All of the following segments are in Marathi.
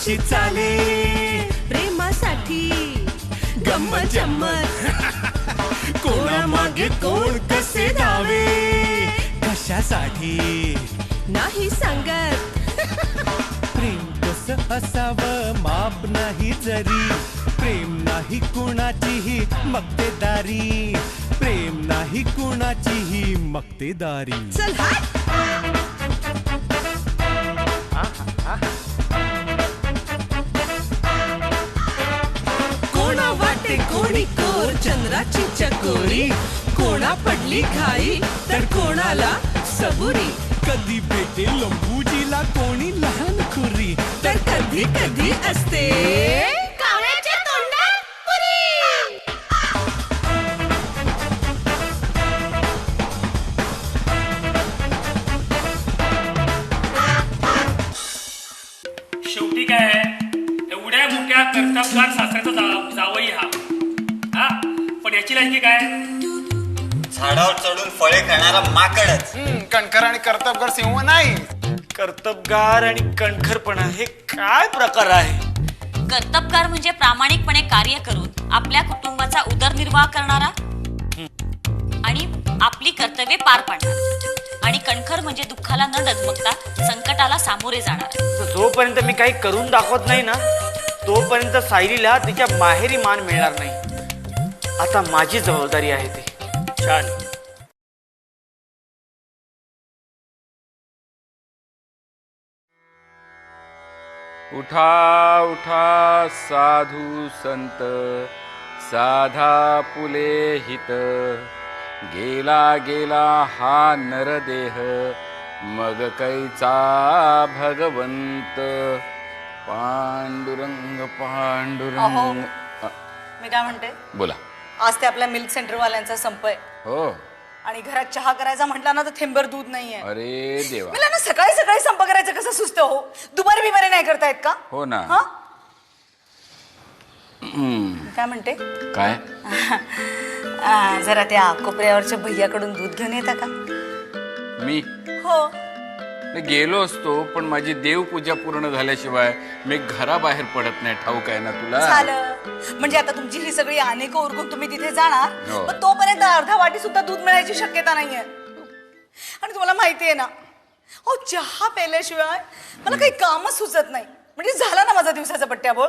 कशी चाले प्रेमासाठी गंमत जम्मत कोणा मागे कोण कसे धावे कशासाठी नाही सांगत प्रेम कसं असावं माप नाही जरी प्रेम नाही कुणाचीही मक्तेदारी प्रेम नाही कुणाचीही मक्तेदारी चल हाट कोणा वाटे कोणी कोर चंद्राची चकोरी कोणा पडली खाई तर कोणाला सबुरी कधी भेटे लंबूजीला कोणी लहान खुरी तर कधी कधी असते कावळ्याच्या तोंडात पुरी शेवटी काय एवढ्या मोठ्या कर्तबगार सासऱ्याचा जावई हा पण याची लायकी काय झाडावर चढून फळे खाणारा माकडच. कणखर आणि कर्तबगार सिंह नाही. कर्तबगार आणि कणखरपणा हे काय प्रकार आहे? कर्तबगार म्हणजे प्रामाणिकपणे कार्य करून आपल्या कुटुंबाचा उदरनिर्वाह करणारा आणि आपली कर्तव्ये पार पाडणारा आणि कणखर म्हणजे दुःखाला न डगमगता संकटाला सामोरे जाणारा. जोपर्यंत मी काही करून दाखवत नाही ना तोपर्यंत सायलीला तिच्या माहेरी मान मिळणार नाही. आता माझी जबाबदारी आहे ती. छान. उठा उठा साधू संत साधा पुले हित गेला गेला हा नरदेह मग कैचा भगवंत पांडुरंग पांडुरंग. मी काय म्हणते बोला. आज ते आपल्या मिल्क सेंटर वाल्यांचा संप आहे हो. आणि घरात चहा करायचा म्हटला ना तर थेंबर दूध नाहीये. अरे देवा. मला ना सकाळी सकाळी संप करायचं कसं सुस्त हो. दुपारी बिमारी नाही करतायत का? हो ना. हा काय म्हणते काय जरा त्या कोपऱ्यावरच्या भैयाकडून दूध घेऊन येता का? मी हो मी गेलो असतो पण माझी देवपूजा पूर्ण झाल्याशिवाय मी घराबाहेर पडत नाही. ठाऊक आहे ना तुला. झालं म्हणजे आता तुमची ही सगळी अनेक उरकून तुम्ही तिथे जाणार हो. पण तोपर्यंत अर्धा वाटी सुद्धा दूध मिळायची शक्यता नाहीये. आणि तुम्हाला माहितीये ना हो चहा प्यायल्याशिवाय मला काही कामच सुचत नाही. म्हणजे झाला ना माझा दिवसाचा पट्ट्याबोळ.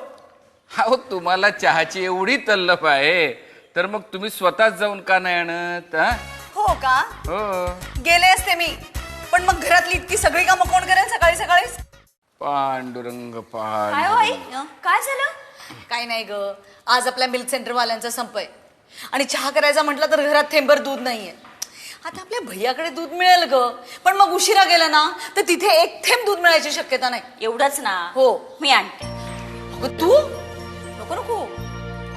हो तुम्हाला चहाची एवढी तल्लफ आहे तर मग तुम्ही स्वतःच जाऊन का नाही आणत? हो का? हो. गेले असते मी पण मग घरातली इतकी सगळी कामं कोण करेल सकाळी सकाळीच? पांडुरंग काय हो आई? पांडुरंग. काय झालं? काही नाही ग. आज आपल्या मिल्क सेंटर वाल्यांचा संप आहे आणि चहा करायचा म्हटलं तर घरात थेंबर दूध नाहीये. आता आपल्या भैयाकडे दूध मिळेल ग पण मग उशिरा गेला ना तर तिथे एक थेंब दूध मिळायची शक्यता नाही. एवढंच ना. हो मी आणते. अगं तू नको नको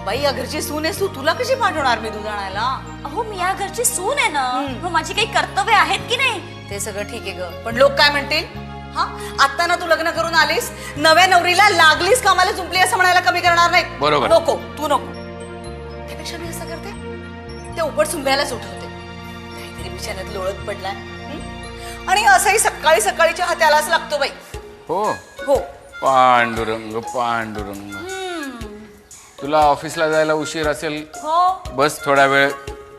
बाई या घरची सून आहेस तू. तुला कशी पाठवणार मी दूध आणायला? अहो मी या घरची सून आहे ना. मग माझी काही कर्तव्य आहेत की नाही? ते सगळं ठीक आहे ग पण लोक काय म्हणतील? हा आता ना तू लग्न करून आलीस नव्या नवरीला लागलीस कामाला जुंपली असं म्हणायला कमी करणार नाही. बरोबर. नको तू नको. त्यापेक्षा मी असं करते ते उपट सुंभ्यालाच उठवते. काहीतरी बिचाऱ्यात लोळत पडलाय आणि असंही सकाळी सकाळी चहा त्यालाच लागतो बाई. हो हो पांडुरंग पांडुरंग. तुला ऑफिसला जायला उशीर असेल. हो. बस थोडा वेळ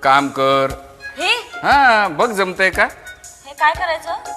काम कर. हे हा बघ जमतंय का? हे काय करायचं?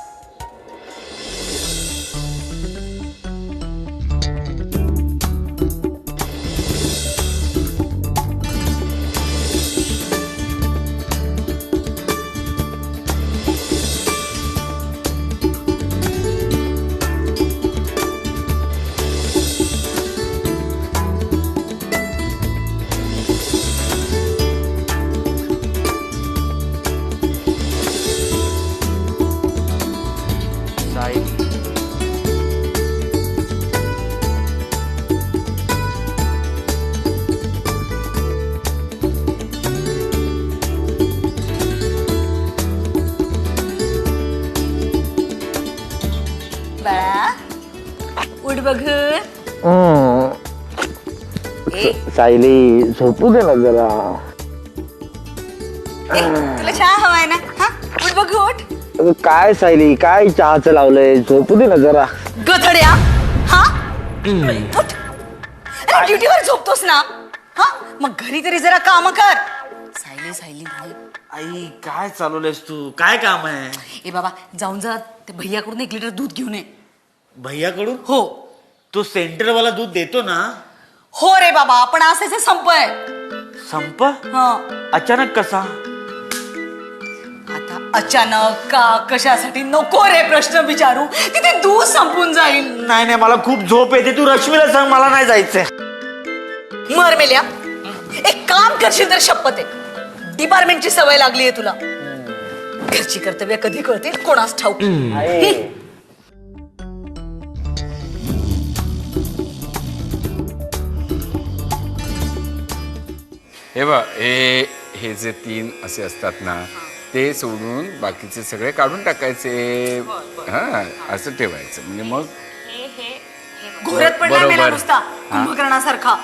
उठ बघ. सायली झोपू दे ना जरा. तुला चहा हवाय ना? हा उठ बघ उठ. काय सायली काय चहाचं लावलंय झोपू दे ना जरा. गधड्या. हा उठ. अरे ड्युटीवर झोपतोस ना हा मग घरी तरी जरा काम कर. सायली सायली म्हणे. आई काय चालवलंयस तू? काय काम आहे? ए बाबा जाऊन जा ते भैयाकडून 1 लिटर दूध घेऊन ये. भैयाकडून? हो तो सेंटरवाला दूध देतो ना? हो रे बाबा पण असायचं संप आहे. संप? हा अचानक कसा? आता अचानक का कशासाठी नको रे प्रश्न विचारू. तिथे दूध संपून जाईल. नाही नाही मला खूप झोप येते. तू रश्मीला सांग मला नाही जायचंय. मर मेल्या एक काम करशील तर शपथ आहे डिपार्टमेंटची सवय लागली आहे तुला. घरची कर्तव्य कधी कळतील कोणास ठाऊक. हे बघ हे जे 3 असे असतात ना ते सोडून बाकीचे सगळे काढून टाकायचे. हा असं ठेवायचं म्हणजे मग घोरत पडला मेला बरोबर. नुसता कुंभकर्णासारखा.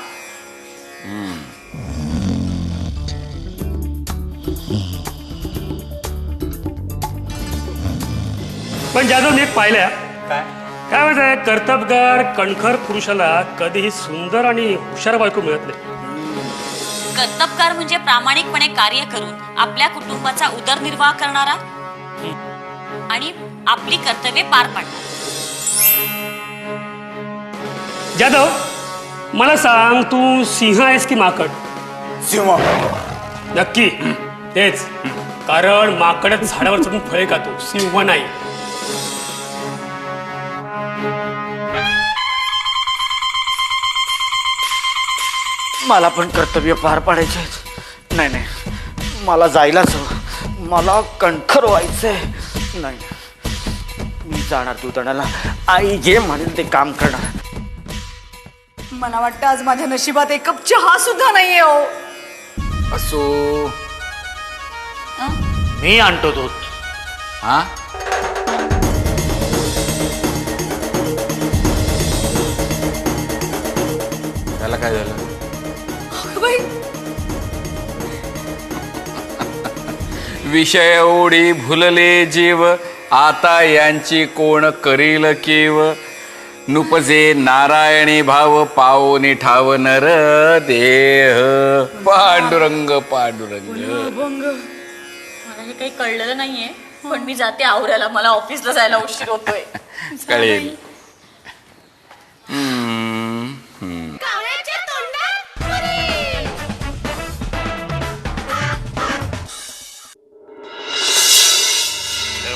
पण जाधव मी एक पाहिलंय काय माहिती कर्तबगार कणखर पुरुषाला कधीही सुंदर आणि हुशार बायको मिळत नाही. कर्तबगार म्हणजे प्रामाणिकपणे कार्य करून आपल्या कुटुंबाचा उदरनिर्वाह करणारा आणि आपली कर्तव्ये पार पाडणारा. जाधव मला सांग तू सिंह आहेस की माकड? सिंह. नक्की तेच कारण माकडच झाडावर चढून फळे खातो सिंह नाही. मला पण कर्तव्य पार पाडायचे आहेत. नाही नाही मला जायलाच हवं. मला कणखर व्हायचंय. नाही मी जाणार दूध आई जे म्हणेल ते काम करणार. मला वाटतं आज माझ्या नशिबात एक कप चहा सुद्धा नाहीये हो. असो मी आणतो दूध. हा त्याला काय झालं? बाई, विषय ओढी भुलले जीव आता यांची कोण करील केव. नुपजे नारायणी भाव पावनी ठाव नर देह. पांडुरंग पांडुरंग. मला हे काही कळलेलं नाहीये पण मी जाते आवरायला. मला ऑफिसला जायला उशीर होतोय. कळेल.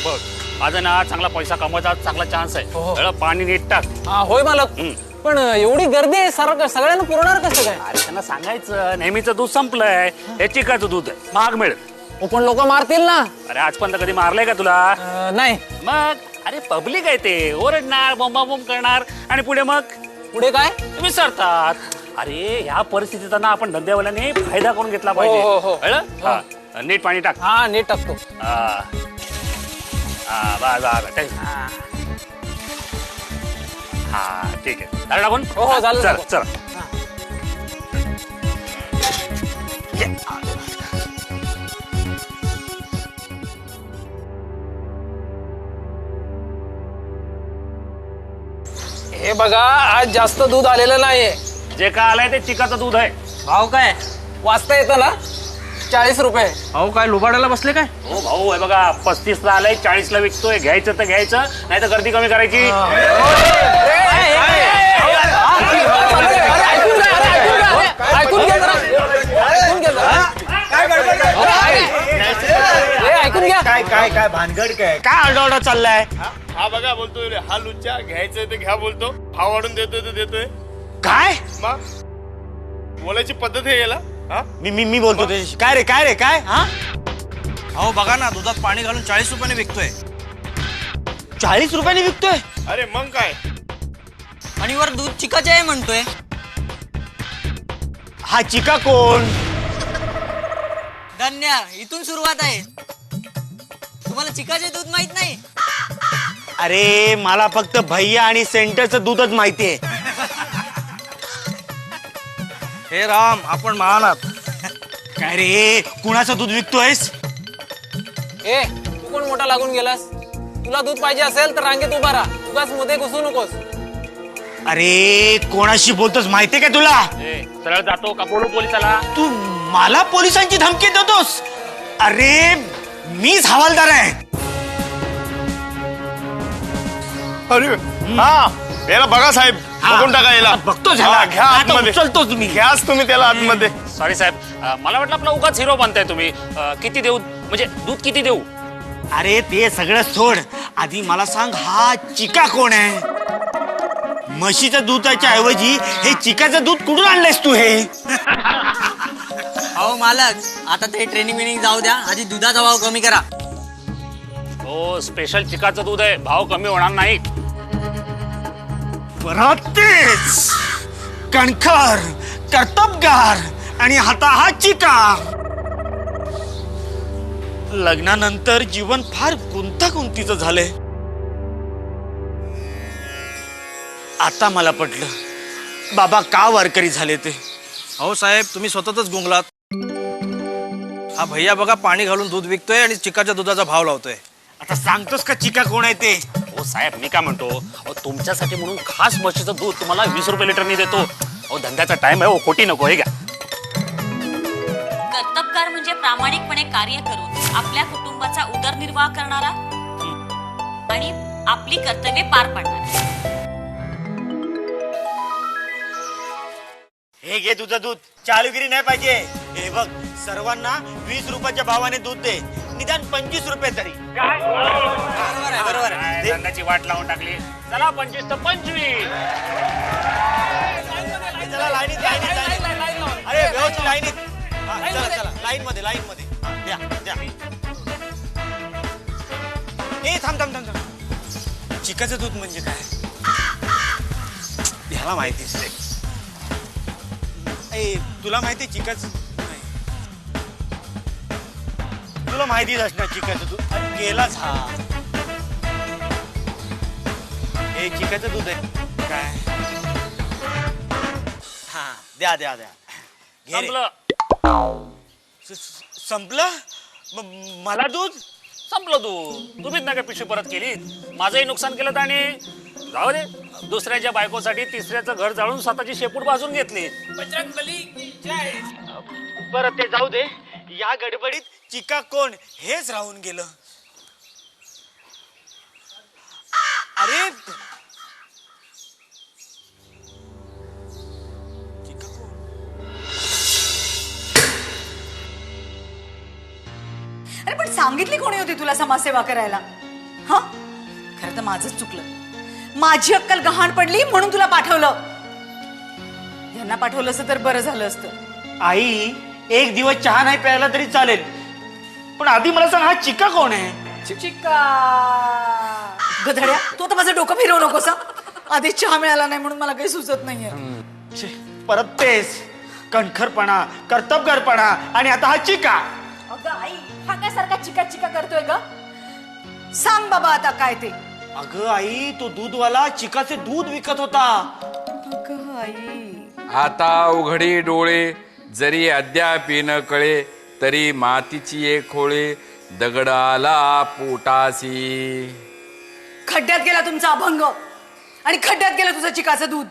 बघ आज ना चांगला पैसा कमवायचा चांगला चान्स आहे. पाणी नीट टाक. होय मालक. पण एवढी गर्दी आहे सगळ्यांना पुरवणार कसं काय? अरे त्यांना सांगायचं नेहमीचं दूध संपलंय हे चिकाचं दूध आहे महाग मिळेल. पण लोक मारतील ना. अरे आजपर्यंत कधी मारलंय का तुला? नाही. मग अरे पब्लिक आहे ते ओरडणार बोंबाबोंब करणार आणि पुढे काय विसरतात. अरे ह्या परिस्थितीचा ना आपण धंद्यावाल्याने फायदा करून घेतला पाहिजे. कळलं? हा. नीट पाणी टाक. हा नीट टाकतो. हा ठीक आहे झालं टाकून. हो झालं. चला चला. हे बघा आज जास्त दूध आलेलं नाहीये. जे काय आलंय ते चिकाचं दूध आहे. भाव काय वाचता येतं ना? 40 रुपये. अहो काय लुबाडायला बसले काय? हो भाऊ आहे बघा 35ला आलंय 40ला विकतोय. घ्यायचं तर घ्यायचं नाही तर गर्दी कमी करायची. ऐकून घ्या जरा. ऐकून घ्या. काय काय काय भानगड काय काय आरडाओरडा चाललाय? हा बघा बोलतोय हा लुच्चा घ्यायचंय ते घ्या बोलतो. भाव वाढून देतोय तर देतोय. काय मग बोलायची पद्धत आहे याला. हा मी बोलतो त्याच्याशी. काय रे काय रे काय? हा अहो बघा ना दुधात पाणी घालून 40 रुपयाने विकतोय. 40 रुपयाने विकतोय? अरे मग काय आणि वर दूध चिकाचे आहे म्हणतोय. हा चिका कोण? धन्या इथून सुरुवात आहे. तुम्हाला चिकाचे दूध माहित नाही? अरे मला फक्त भैया आणि सेंटरचं दूधच माहितीये. हे राम आपण महानात. काय रे कुणाचं दूध विकतोयस? ए तू कोण मोठा लागून गेलास? तुला दूध पाहिजे असेल तर रांगेत उभा राहा. उगाच मध्ये घुसू नकोस. अरे कोणाशी बोलतोस माहितीये का तुला? सरळ जातो का बोलू पोलिसाला? तू मला पोलिसांची धमकी देतोस? अरे मीच हवालदार आहे. अरे हा याला बघा साहेब, बघून टाका याला. बघतो हा, घ्या आतमध्ये. उचलतो तुम्ही. घ्याच तुम्ही त्याला आतमध्ये. सॉरी साहेब, मला वाटलं आपला उगाच हिरो बनताय तुम्ही. किती देऊ, म्हणजे दूध किती देऊ? अरे ते सगळं सोड, आधी मला सांग हा चिका कोण आहे? म्हशीच्या दुधाच्या ऐवजी हे चिकाचं दूध कुठून आणलंयस तू? हे अहो मालक, आता ते ट्रेनिंग विनिंग जाऊ द्या, आधी दुधाचा भाव कमी करा. हो, स्पेशल चिकाचं दूध आहे, भाव कमी होणार नाही. परत तेच कणखर, कर्तबगार आणि आता हा चिका. लग्नानंतर जीवन फार गुंतागुंतीचं झालंय. आता मला पटलं बाबा का वारकरी झाले ते. अहो साहेब, तुम्ही स्वतःच गुंगलात. हा भैया बघा पाणी घालून दूध विकतोय आणि चिकाच्या दुधाचा भाव लावतोय. आता सांगतोस का चिका कोण आहे ते? हो साहेब, मी काय म्हणतो, तुमच्यासाठी म्हणून खास म्हशीचं दूध तुम्हाला 20 रुपये लिटरनी देतो. अहो धंद्याचा टाइम आहे, खोटी नको. हे घ्या. कर्तबगार म्हणजे प्रामाणिकपणे कार्य करून आपल्या कुटुंबाचा उदरनिर्वाह करणारा आणि आपली कर्तव्ये पार पाडणारा. हे घे तुझं दूध. चालूगिरी नाही पाहिजे. हे बघ, सर्वांना 20 रुपयाच्या भावाने दूध दे, निदान 25 रुपये तरी. बरोबर आहे. धंद्याची वाट लावून टाकली. चला 25 तर 25. चला लाईनीत. अरे व्यवस्थित लाईनीत. चला लाईन मध्ये द्या. ए थांब. चिकाचं दूध म्हणजे काय ह्याला माहितीच नाही. ए तुला माहिती चिकाचं? तुला माहितीच असणार चिकाचं दूध. गेलाच हा. हे चिकाचं दूध आहे काय? हा द्या घे रे. संपलं. संपलं? मला दूध संपलं दूध. तुम्हीच ना काय पिशवी परत केली. माझंही नुकसान केलं आणि जाऊ दे, दुसऱ्याच्या बायकोसाठी तिसऱ्याचं घर जाळून स्वतःची शेपूट भाजून घेतली. बरं ते जाऊ दे. या गडबडीत चिका कोण हेच राहून गेलं. अरे चिका कोण? अरे पण सांगितली कोणी होती तुला समाजसेवा करायला? हा, खरं तर माझंच चुकलं. माझी अक्कल गहाण पडली म्हणून तुला पाठवलं. यांना पाठवलं असतं तर बरं झालं असतं. आई, एक दिवस चहा नाही प्यायला तरी चालेल, पण आधी मला सांग हा चिका कोण आहे? चिका गधड्या, तू आता माझं डोकं फिरवू नकोस. आधी चहा मिळाला नाही म्हणून मला काही सुचत नाहीये. परत तेच कणखरपणा, कर्तबगारपणा आणि आता हा चिका. अगं आई, हा काय सारखा चिका चिका करतोय ग? सांग बाबा आता काय ते. अगं आई, तो दूधवाला चिकाचे दूध विकत होता. अगं आई, आता उघडी डोळे, जरी अद्याप न कळे, तरी मातीची एक खोळे, दगडाला पोटासी. खड्ड्यात गेला तुमचा अभंग आणि खड्ड्यात गेलं तुझं चिकाचं दूध.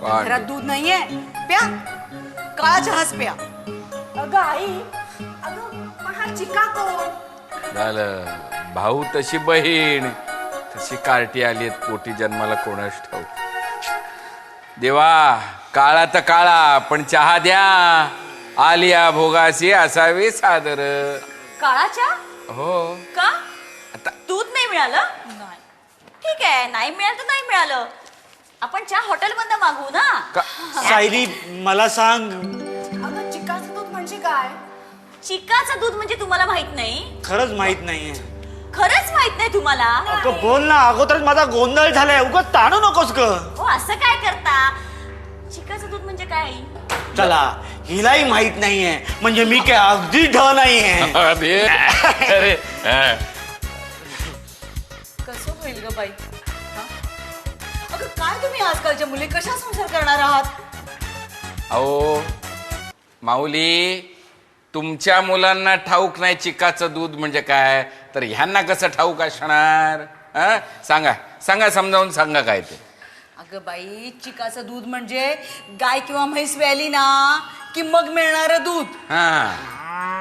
घरात दूध नाहीये, प्या काळा चहाच प्या. अगं आई, अगं पण हा चिका कोण? झालं भाऊ तशी बहीण, तशी कार्टी आली पोटी जन्माला कोणास ठाऊक. देवा, काळा तर काळा पण चहा द्या, आलिया भोगासी असावे सादर. काळाच्या हो का? आता दूध नाही मिळालं? नाही. ठीक आहे, नाही मिळालं तर नाही मिळालं. आपण चहा हॉटेल मधनं मागवू ना. सायली मला सांग, अगं चिकाचं दूध म्हणजे काय? चिकाचं दूध म्हणजे तुम्हाला माहित नाही? खरंच माहित नाहीये. खरंच माहित नाही तुम्हाला? अगं बोल ना, अगोदरच माझा गोंधळ झालाय. उगाच ताणू नकोस ग. हो, असं काय करता? चिकाचं दूध म्हणजे काय? चला, हिलाही माहित नाहीये म्हणजे मी काय अगदी ढ नाहीये. अरे कसं होईल ग बाई? हा? अगं काय तुम्ही आजकालच्या मुली कशा संसार करणार आहात? अहो माऊली, तुमच्या मुलांना ठाऊक नाही चिकाचं दूध म्हणजे काय, तर ह्यांना कसं ठाऊक असणार? सांगा समजावून सांगा काय ते. अगं बाई, चिकाचं दूध म्हणजे गाय किंवा म्हैस व्याली ना की मग मिळणारं दूध. हा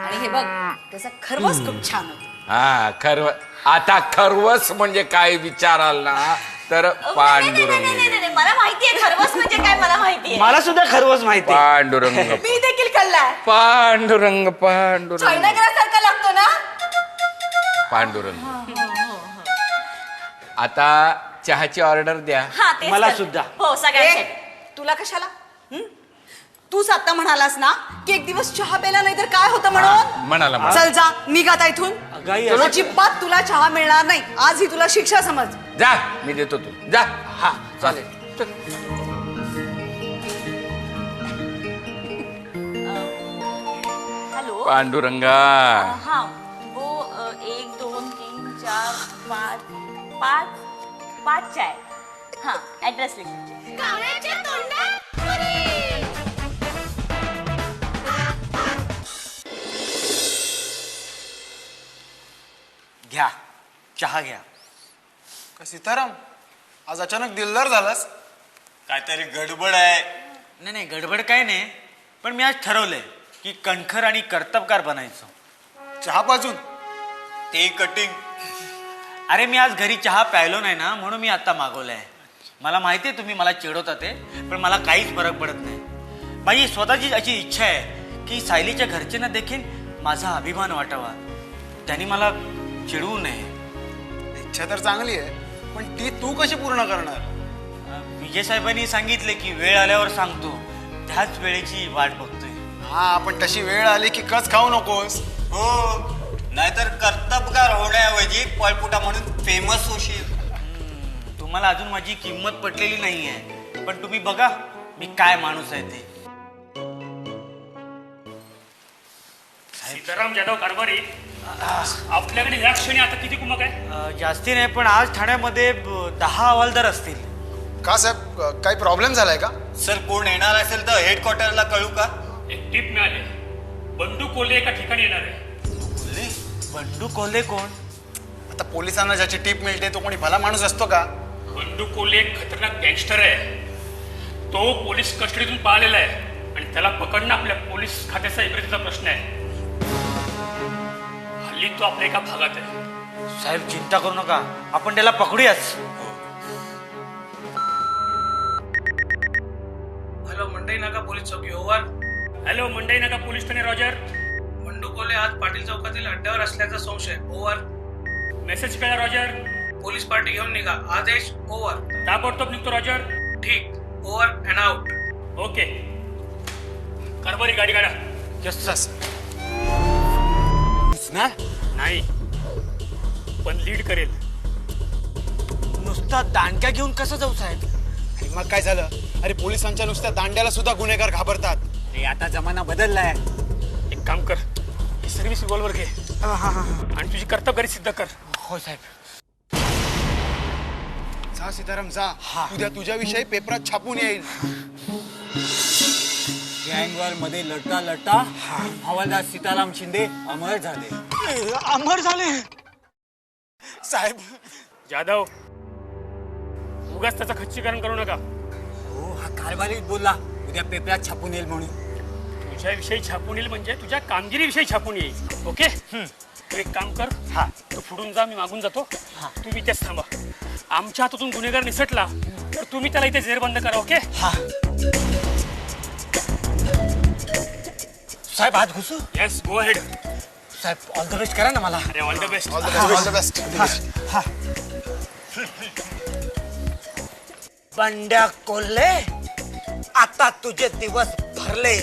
आणि हे बघ, त्याचा खरवस खूप छान होतो. हा खरव आता खरवस म्हणजे काय विचाराल ना तर पांडुरंग. मला माहितीये खरवस म्हणजे काय, मला माहितीये. मला सुद्धा खरवस माहिती आहे. पांडुरंग मी देखील खाल्लाय. पांडुरंग पांडुरंग चायनाग्रासारखा लागतो ना. पांडुरंग. आता चहाची ऑर्डर द्या. हा, तेच मला कर. सुद्धा. हो, सगळ्यांसाठी. तुला कशाला? तूच आता म्हणालास ना की एक दिवस चहा प्यायला नाही तर काय होतं म्हणून. म्हणाला चल जा, निघ आता इथून. गाई अजिबात तुला चहा मिळणार नाही. आज ही तुला शिक्षा समज. जा, मी देतो तू जा. हा चालेल. हॅलो. पांडुरंगा. हा, वो 1 2 3 4 5 5 5 चाय. हाँ, ऍड्रेस लिख लीजिए. घ्या चहा घ्या. सीताराम, आज अचानक दिलदार झालास. काहीतरी गडबड आहे. नाही नाही, गडबड काय नाही, पण मी आज ठरवलंय की कणखर आणि कर्तबगार बनायचं. चहा पाजून ते कटिंग. अरे मी आज घरी चहा प्यायलो नाही ना, म्हणून मी आता मागवलाय. मला माहिती आहे तुम्ही मला चिडवता ते, पण मला काहीच फरक पडत नाही. माझी स्वतःची अशी इच्छा आहे की सायलीच्या घरच्यांना देखील माझा अभिमान वाटावा. त्यांनी मला चिडवू नये. इच्छा तर चांगली आहे, पण ती तू कशी पूर्ण करणार? विजय साहेबांनी सांगितले की वेळ आल्यावर सांगतो, त्याच वेळेची वाट बघतोय. हा, पण तशी वेळ आली की कच खाऊ नकोस. हो, नाहीतर कर्तबगार होण्याऐवजी पळपुटा म्हणून फेमस होशील. तुम्हाला अजून माझी किंमत पटलेली नाहीये, पण तुम्ही बघा मी काय माणूस आहे ते. सीताराम जाधव कारभारी, आपल्याकडे या क्षणी आता किती कुमक आहे? जास्ती नाही, पण आज ठाण्यामध्ये 10 हवालदार असतील. का साहेब, काही प्रॉब्लेम झालाय का? सर, कोण येणार असेल तर हेडक्वार्टरला कळू का? एक टीप मिळाली. बंडू कोल्हे एका ठिकाणी येणार आहे. बंडू कोल्हे कोण? आता पोलिसांना ज्याची टीप मिळते तो कोणी भला माणूस असतो का? बंडू कोल्हे एक खतरनाक गँगस्टर आहे. तो पोलीस कस्टडीतून पाळलेला आहे आणि त्याला पकडणं आपल्या पोलीस खात्याचा इब्रतीचा प्रश्न आहे. हल्ली तो आपल्या एका भागात आहे. साहेब चिंता करू नका, आपण त्याला पकडूयाच. हॅलो, मंडई नाका पोलीस चौकी. ओव्हर. हॅलो, मंडई नाका पोलीस ठाणे. रॉजर. बंडू कोल्हे आज पाटील चौकातील अड्ड्यावर असल्याचा संशय. ओव्हर. मेसेज कळला. रॉजर. पोलीस पार्टी घेऊन निघा. आदेश. ओव्हर. ताबडतोब निघतो. रॉजर. ठीक. Over and out. ओके. कारभारी गाडी काढा. यस. नाही, पण लीड करेल. नुसता दांडक्या घेऊन कसं जाऊ साहेब? आणि मग काय झालं? अरे पोलिसांच्या नुसत्या दांड्याला सुद्धा गुन्हेगार घाबरतात. आता जमाना बदललाय. एक काम कर, ही सर्व्हिस रिव्हॉल्वर घे आणि तुझी कर्तबगारी सिद्ध कर. हो साहेब. जा सीताराम जा. उद्या तुझ्याविषयी पेपरात छापून येईल. गँगवर मध्ये लढता लढता हवालदार सीताराम शिंदे अमर झाले. साहेब, जाधव, उगाच त्याचं खच्चीकरण करू नका. हो, हा कारभारीच बोलला उद्या पेपरात छापून येईल म्हणून. तुझ्याविषयी छापून येईल म्हणजे तुझ्या कामगिरीविषयी छापून येईल. ओके, तू एक काम कर. तू पुढून जा, मी मागून जातो. तुम्ही इथेच थांबा. आमच्या हातातून गुन्हेगार निसटला तर तुम्ही त्याला इथे जेरबंद करा. ओके. साहेब आज घुसू? Yes, go ahead. साहेब ऑल द बेस्ट करा ना मला. अरे all the best. All the best. Bandya Kolhe, आता तुझे दिवस भरले.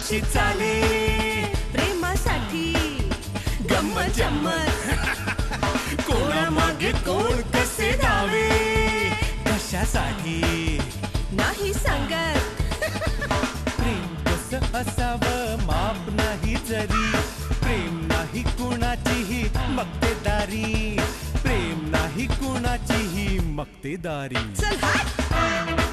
कशी चाले प्रेमासाठी गंमत जम्मत कोणामागे कोण कसे धावे कशासाठी नाही सांगत प्रेम कसं असावं माप नाही जरी प्रेम नाही कुणाचीही मक्तेदारी प्रेम नाही कुणाचीही मक्तेदारी चल हाय